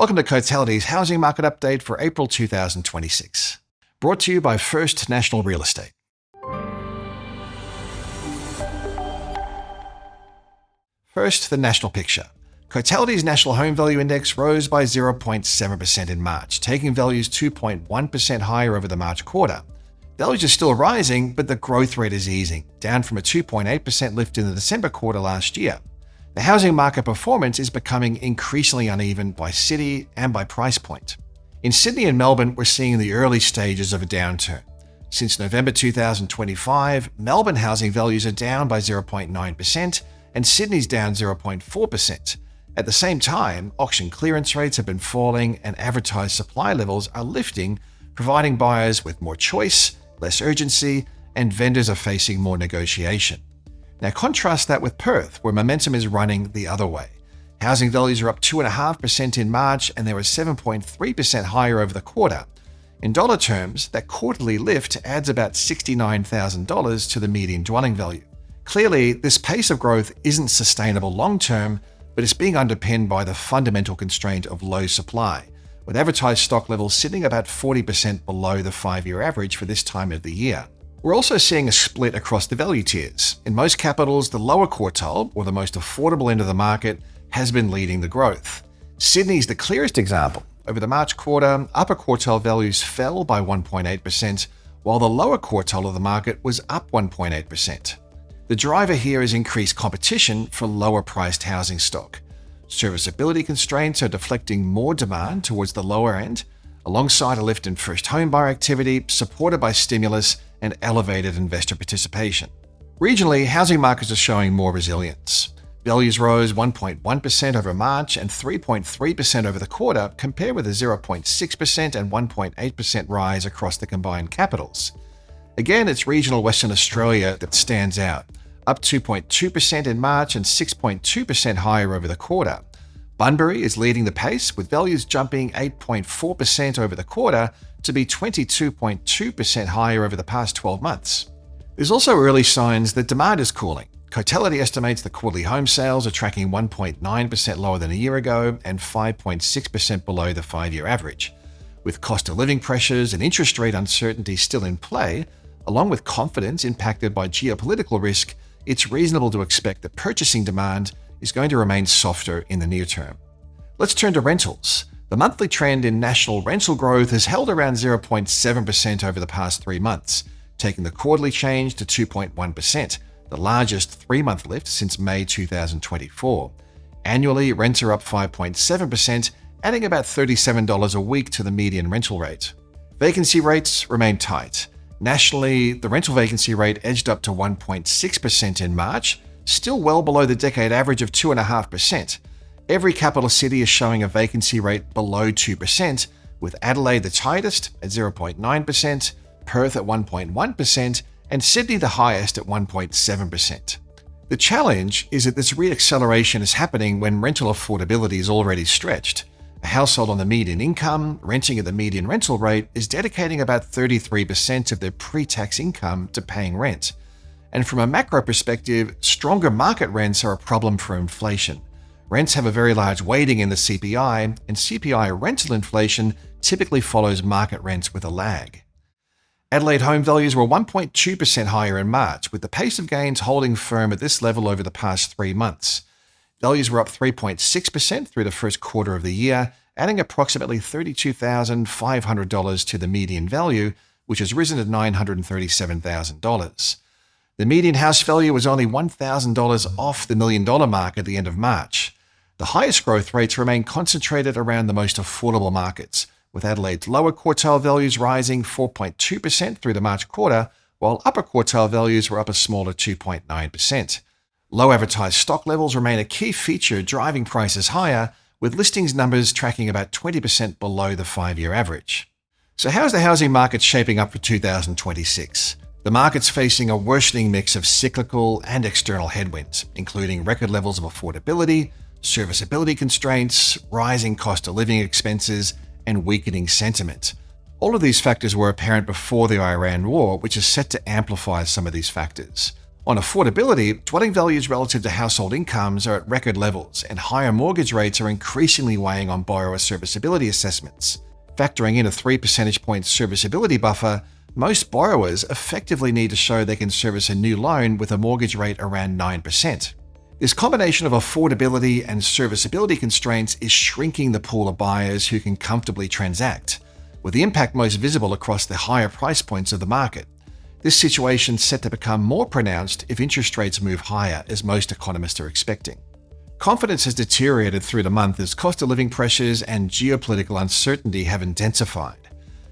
Welcome to Cotality's Housing Market Update for April 2026. Brought to you by First National Real Estate. First, the national picture. Cotality's National Home Value Index rose by 0.7% in March, taking values 2.1% higher over the March quarter. Values are still rising, but the growth rate is easing, down from a 2.8% lift in the December quarter last year. The housing market performance is becoming increasingly uneven by city and by price point. In Sydney and Melbourne, we're seeing the early stages of a downturn. Since November 2025, Melbourne housing values are down by 0.9% and Sydney's down 0.4%. At the same time, auction clearance rates have been falling and advertised supply levels are lifting, providing buyers with more choice, less urgency, and vendors are facing more negotiation. Now contrast that with Perth, where momentum is running the other way. Housing values are up 2.5% in March and they were 7.3% higher over the quarter. In dollar terms, that quarterly lift adds about $69,000 to the median dwelling value. Clearly, this pace of growth isn't sustainable long-term, but it's being underpinned by the fundamental constraint of low supply, with advertised stock levels sitting about 40% below the 5-year average for this time of the year. We're also seeing a split across the value tiers. In most capitals, the lower quartile, or the most affordable end of the market, has been leading the growth. Sydney's the clearest example. Over the March quarter, upper quartile values fell by 1.8%, while the lower quartile of the market was up 1.8%. The driver here is increased competition for lower-priced housing stock. Serviceability constraints are deflecting more demand towards the lower end, alongside a lift in first home buyer activity supported by stimulus and elevated investor participation. Regionally, housing markets are showing more resilience. Values rose 1.1% over March and 3.3% over the quarter, compared with a 0.6% and 1.8% rise across the combined capitals. Again, it's regional Western Australia that stands out, up 2.2% in March and 6.2% higher over the quarter. Bunbury is leading the pace, with values jumping 8.4% over the quarter to be 22.2% higher over the past 12 months. There's also early signs that demand is cooling. Cotality estimates that quarterly home sales are tracking 1.9% lower than a year ago and 5.6% below the 5-year average. With cost of living pressures and interest rate uncertainty still in play, along with confidence impacted by geopolitical risk, it's reasonable to expect that purchasing demand is going to remain softer in the near term. Let's turn to rentals. The monthly trend in national rental growth has held around 0.7% over the past 3 months, taking the quarterly change to 2.1%, the largest 3-month lift since May 2024. Annually, rents are up 5.7%, adding about $37 a week to the median rental rate. Vacancy rates remain tight. Nationally, the rental vacancy rate edged up to 1.6% in March, still well below the decade average of 2.5%. Every capital city is showing a vacancy rate below 2%, with Adelaide the tightest at 0.9%, Perth at 1.1%, and Sydney the highest at 1.7%. The challenge is that this reacceleration is happening when rental affordability is already stretched. A household on the median income, renting at the median rental rate, is dedicating about 33% of their pre-tax income to paying rent. And from a macro perspective, stronger market rents are a problem for inflation. Rents have a very large weighting in the CPI, and CPI rental inflation typically follows market rents with a lag. Adelaide home values were 1.2% higher in March, with the pace of gains holding firm at this level over the past 3 months. Values were up 3.6% through the first quarter of the year, adding approximately $32,500 to the median value, which has risen to $937,000. The median house value was only $1,000 off the $1 million mark at the end of March. The highest growth rates remain concentrated around the most affordable markets, with Adelaide's lower quartile values rising 4.2% through the March quarter, while upper quartile values were up a smaller 2.9%. Low advertised stock levels remain a key feature driving prices higher, with listings numbers tracking about 20% below the 5-year average. So how's the housing market shaping up for 2026? The market's facing a worsening mix of cyclical and external headwinds, including record levels of affordability, serviceability constraints, rising cost of living expenses, and weakening sentiment. All of these factors were apparent before the Iran war, which is set to amplify some of these factors. On affordability, dwelling values relative to household incomes are at record levels, and higher mortgage rates are increasingly weighing on borrower serviceability assessments. Factoring in a 3 percentage point serviceability buffer, most borrowers effectively need to show they can service a new loan with a mortgage rate around 9%. This combination of affordability and serviceability constraints is shrinking the pool of buyers who can comfortably transact, with the impact most visible across the higher price points of the market. This situation is set to become more pronounced if interest rates move higher, as most economists are expecting. Confidence has deteriorated through the month as cost of living pressures and geopolitical uncertainty have intensified.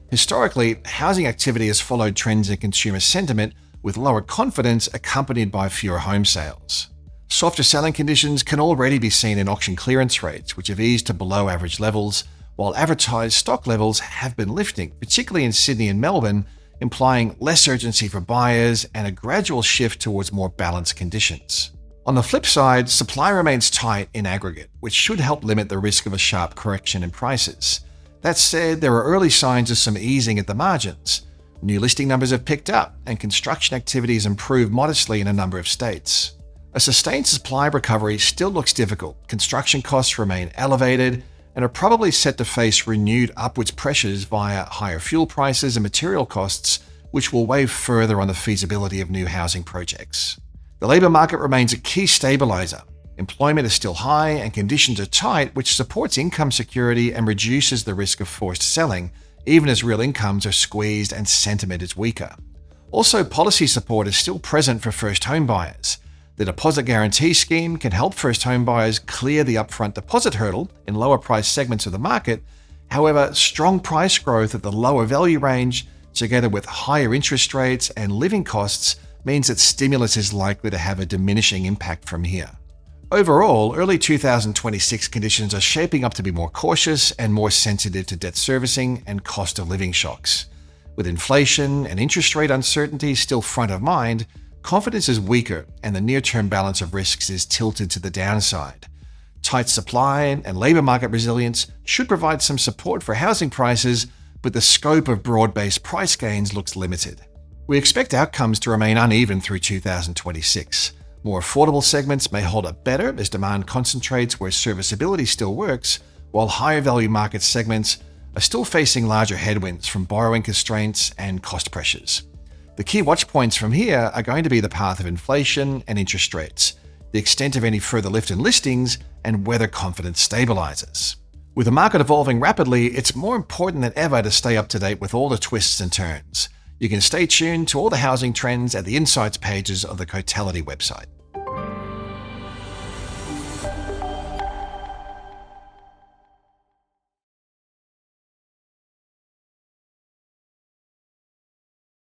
Historically, housing activity has followed trends in consumer sentiment, with lower confidence accompanied by fewer home sales. Softer selling conditions can already be seen in auction clearance rates, which have eased to below average levels, while advertised stock levels have been lifting, particularly in Sydney and Melbourne, implying less urgency for buyers and a gradual shift towards more balanced conditions. On the flip side, supply remains tight in aggregate, which should help limit the risk of a sharp correction in prices. That said, there are early signs of some easing at the margins. New listing numbers have picked up, and construction activity has improved modestly in a number of states. A sustained supply recovery still looks difficult. Construction costs remain elevated and are probably set to face renewed upwards pressures via higher fuel prices and material costs, which will weigh further on the feasibility of new housing projects. The labour market remains a key stabiliser. Employment is still high and conditions are tight, which supports income security and reduces the risk of forced selling, even as real incomes are squeezed and sentiment is weaker. Also, policy support is still present for first home buyers. The deposit guarantee scheme can help first home buyers clear the upfront deposit hurdle in lower price segments of the market. However, strong price growth at the lower value range, together with higher interest rates and living costs, means that stimulus is likely to have a diminishing impact from here. Overall, early 2026 conditions are shaping up to be more cautious and more sensitive to debt servicing and cost of living shocks. With inflation and interest rate uncertainty still front of mind, confidence is weaker and the near-term balance of risks is tilted to the downside. Tight supply and labour market resilience should provide some support for housing prices, but the scope of broad-based price gains looks limited. We expect outcomes to remain uneven through 2026. More affordable segments may hold up better as demand concentrates where serviceability still works, while higher value market segments are still facing larger headwinds from borrowing constraints and cost pressures. The key watch points from here are going to be the path of inflation and interest rates, the extent of any further lift in listings, and whether confidence stabilizes. With the market evolving rapidly, it's more important than ever to stay up to date with all the twists and turns. You can stay tuned to all the housing trends at the insights pages of the Cotality website.